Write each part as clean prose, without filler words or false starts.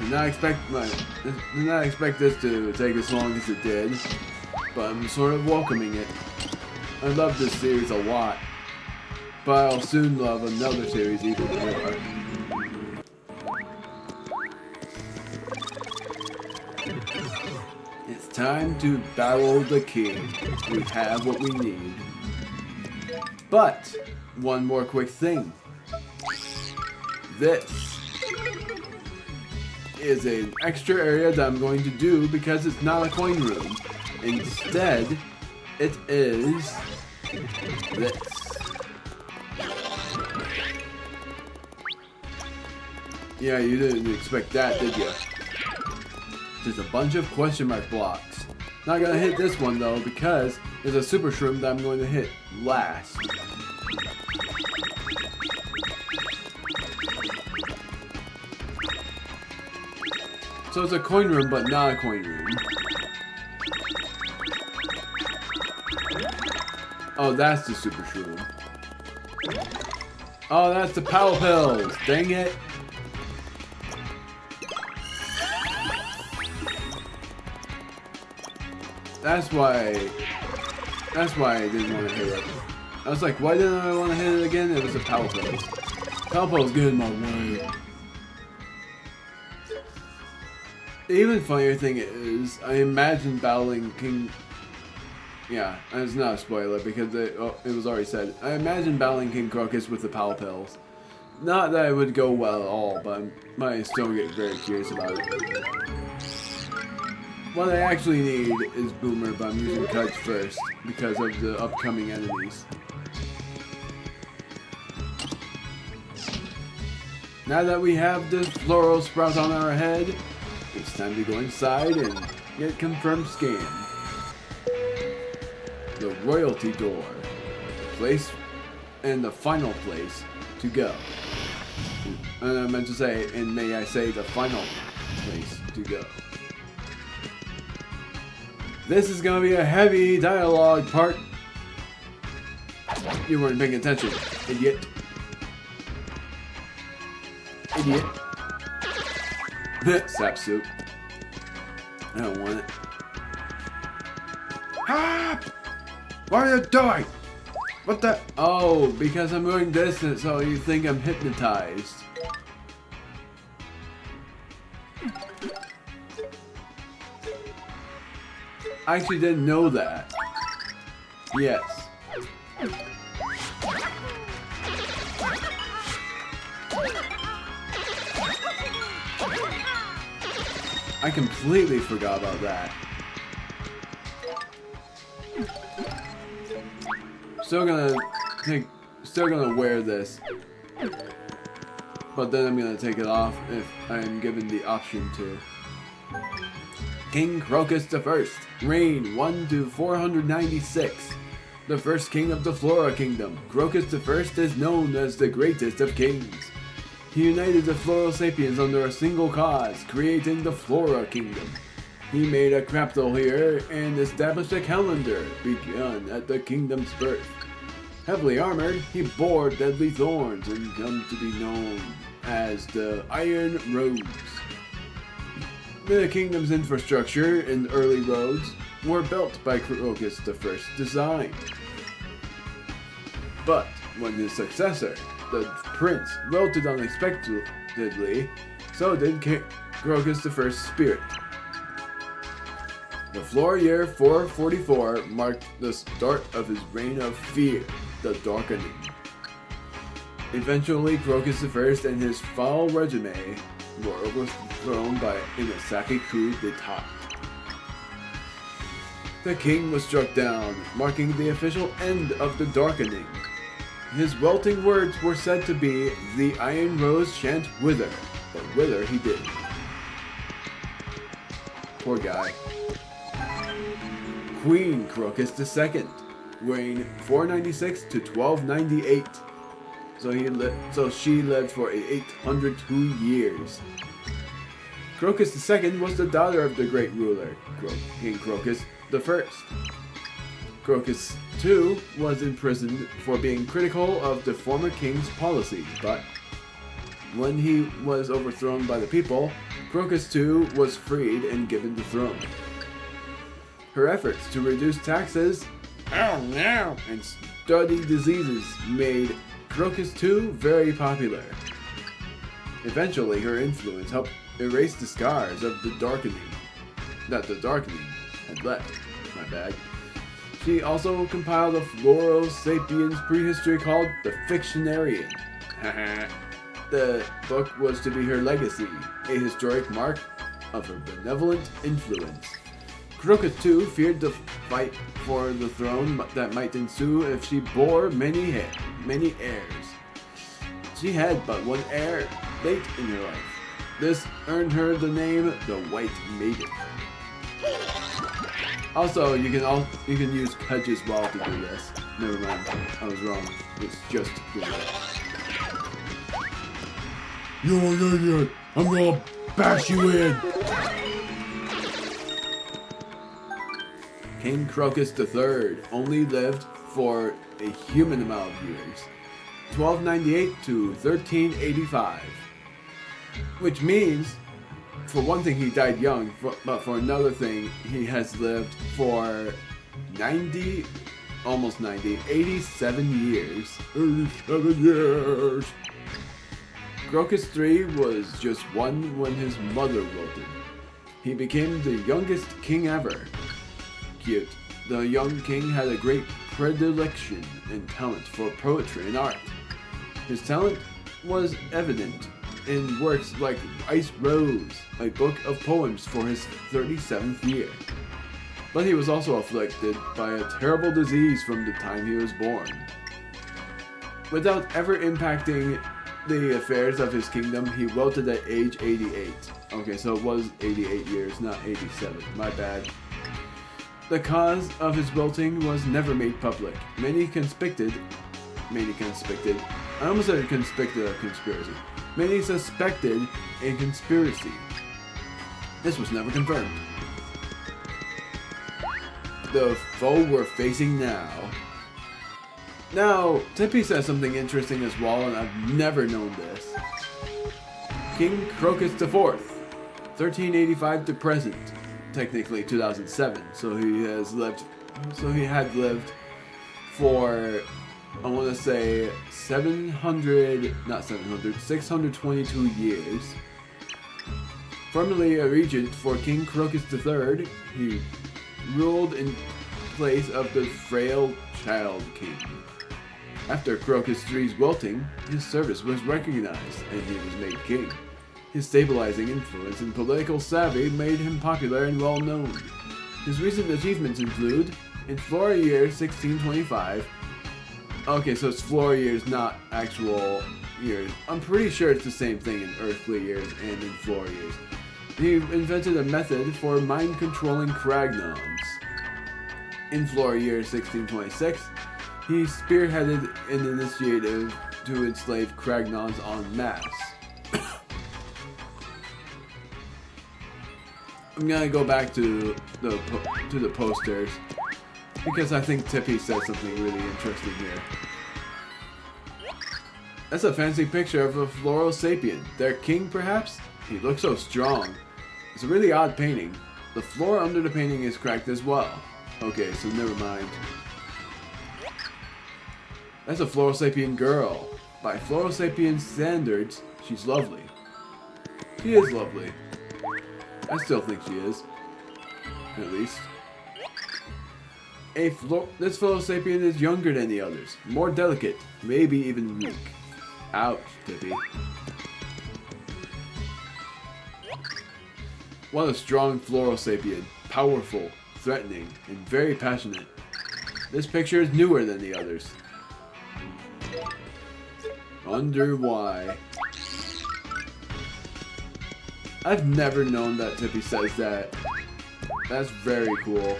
Did not expect this to take as long as it did, but I'm sort of welcoming it. I love this series a lot, but I'll soon love another series even more. It's time to battle the king. We have what we need. But, one more quick thing. This is an extra area that I'm going to do because it's not a coin room. Instead, it is this. Yeah, you didn't expect that, did you? Just a bunch of question mark blocks. Not gonna hit this one though because there's a super shroom that I'm going to hit last. So it's a coin room, but not a coin room. Oh, that's the super shroom. Oh, that's the power pills. Dang it. That's why I didn't want to hit it. I was like, why didn't I want to hit it again? It was a power pill. Power pill's getting in my way. The even funnier thing is, I imagine battling King... Yeah, it's not a spoiler because it was already said. I imagine battling King Crocus with the power pills. Not that it would go well at all, but I might still get very curious about it. What I actually need is Boomer, but I'm using Kudge first because of the upcoming enemies. Now that we have the Floral Sprout on our head, it's time to go inside and get confirmed scan. The royalty door. The place and the final place to go. And I meant to say, and may I say, the final place to go. This is gonna be a heavy dialogue part. You weren't paying attention, idiot. Idiot. Sap soup. I don't want it. Ah! What are you doing? What the? Oh, because I'm going distance, so you think I'm hypnotized. I actually didn't know that. Yes. I completely forgot about that. Still gonna wear this. But then I'm gonna take it off if I'm given the option to. King Crocus I, reign 1 to 496. The first king of the Flora Kingdom, Crocus I is known as the greatest of kings. He united the Floral Sapiens under a single cause, creating the Flora Kingdom. He made a capital here and established a calendar, begun at the kingdom's birth. Heavily armored, he bore deadly thorns and come to be known as the Iron Rose. The kingdom's infrastructure and early roads were built by Crocus I's design. But when his successor, the prince, wilted unexpectedly, so did Crocus I's spirit. The Floro year 444 marked the start of his reign of fear, the Darkening. Eventually, Crocus I and his foul regime were overthrown in a Saki coup d'etat. The king was struck down, marking the official end of the Darkening. His welting words were said to be, "The Iron Rose shan't wither," but wither he did. Poor guy. Queen Crocus II, reign 496 to 1298. So she lived for 802 years. Crocus II was the daughter of the great ruler, King Crocus I. Crocus II was imprisoned for being critical of the former king's policies, but When he was overthrown by the people, Crocus II was freed and given the throne. Her efforts to reduce taxes and study diseases made Crocus II very popular. Eventually, her influence helped erase the scars of the darkening that the darkening had left. My bad. She also compiled a Floro Sapiens prehistory called The Fictionarian. The book was to be her legacy, a historic mark of her benevolent influence. Crocus II feared the fight for the throne that might ensue if she bore many heirs. She had but one heir late in her life. This earned her the name the White Maiden. Also, you can use Kedge as well to do this. Never mind, I was wrong. It's just good. You're an idiot! I'm gonna bash you in! King Crocus III only lived for a human amount of years, 1298 to 1385. Which means, for one thing, he died young, but for another thing, he has lived for 87 years. 87 years! Crocus III was just one when his mother wilted. He became the youngest king ever. Cute. The young king had a great predilection and talent for poetry and art. His talent was evident in works like Ice Rose, a book of poems for his 37th year. But he was also afflicted by a terrible disease from the time he was born. Without ever impacting the affairs of his kingdom, he wilted at age 88. Okay, so it was 88 years, not 87. My bad. The cause of his wilting was never made public. Many suspected a conspiracy. This was never confirmed. The foe we're facing now. Now, Tippy says something interesting as well, and I've never known this. King Crocus IV, 1385 to present. Technically 2007, so he had lived for, I want to say 622 years. Formerly a regent for King Crocus III, he ruled in place of the frail child king. After Crocus III's wilting, his service was recognized and he was made king. His stabilizing influence and political savvy made him popular and well known. His recent achievements include, in Floro Years 1625, okay, so it's Floro Years, not actual years. I'm pretty sure it's the same thing in earthly years and in Floro Years. He invented a method for mind-controlling Cragnons. In Floro Years 1626, he spearheaded an initiative to enslave Cragnons en masse. I'm gonna go back to the posters because I think Tippy said something really interesting here. That's a fancy picture of a Floro Sapien. Their king, perhaps? He looks so strong. It's a really odd painting. The floor under the painting is cracked as well. Okay, so never mind. That's a Floro Sapien girl. By Floro Sapien standards, she's lovely. She is lovely. I still think she is. At least. This Floro Sapien is younger than the others. More delicate. Maybe even weak. Ouch, Tippy. What a strong Floro Sapien. Powerful, threatening, and very passionate. This picture is newer than the others. Wonder why. I've never known that Tippy says that. That's very cool.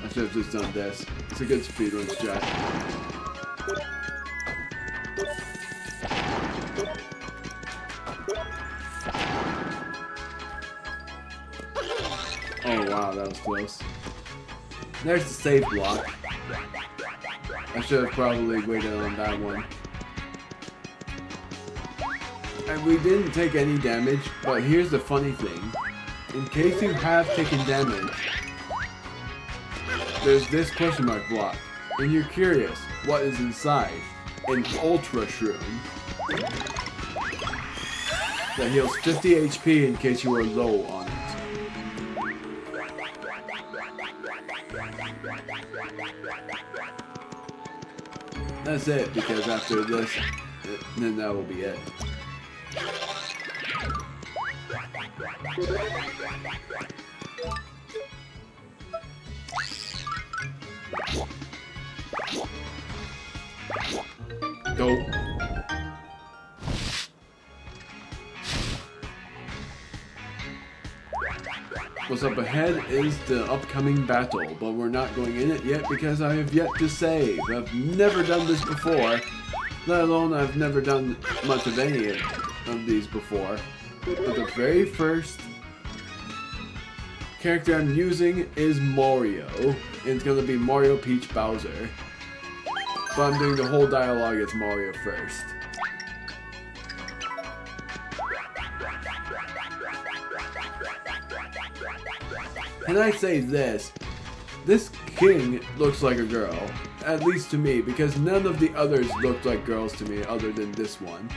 I should have just done this. It's a good speedrun strat. Oh wow, that was close. There's the save block. I should have probably waited on that one. And we didn't take any damage, but here's the funny thing. In case you have taken damage, there's this question mark block. And you're curious, what is inside? An Ultra Shroom that heals 50 HP in case you are low on it. That's it, because after this, then that will be it. Go. What's up ahead is the upcoming battle, but we're not going in it yet because I have yet to save. I've never done this before, let alone I've never done much of any of these before. But the very first character I'm using is Mario, and it's gonna be Mario, Peach, Bowser. But I'm doing the whole dialogue as Mario first. Can I say this? This king looks like a girl, at least to me, because none of the others looked like girls to me other than this one.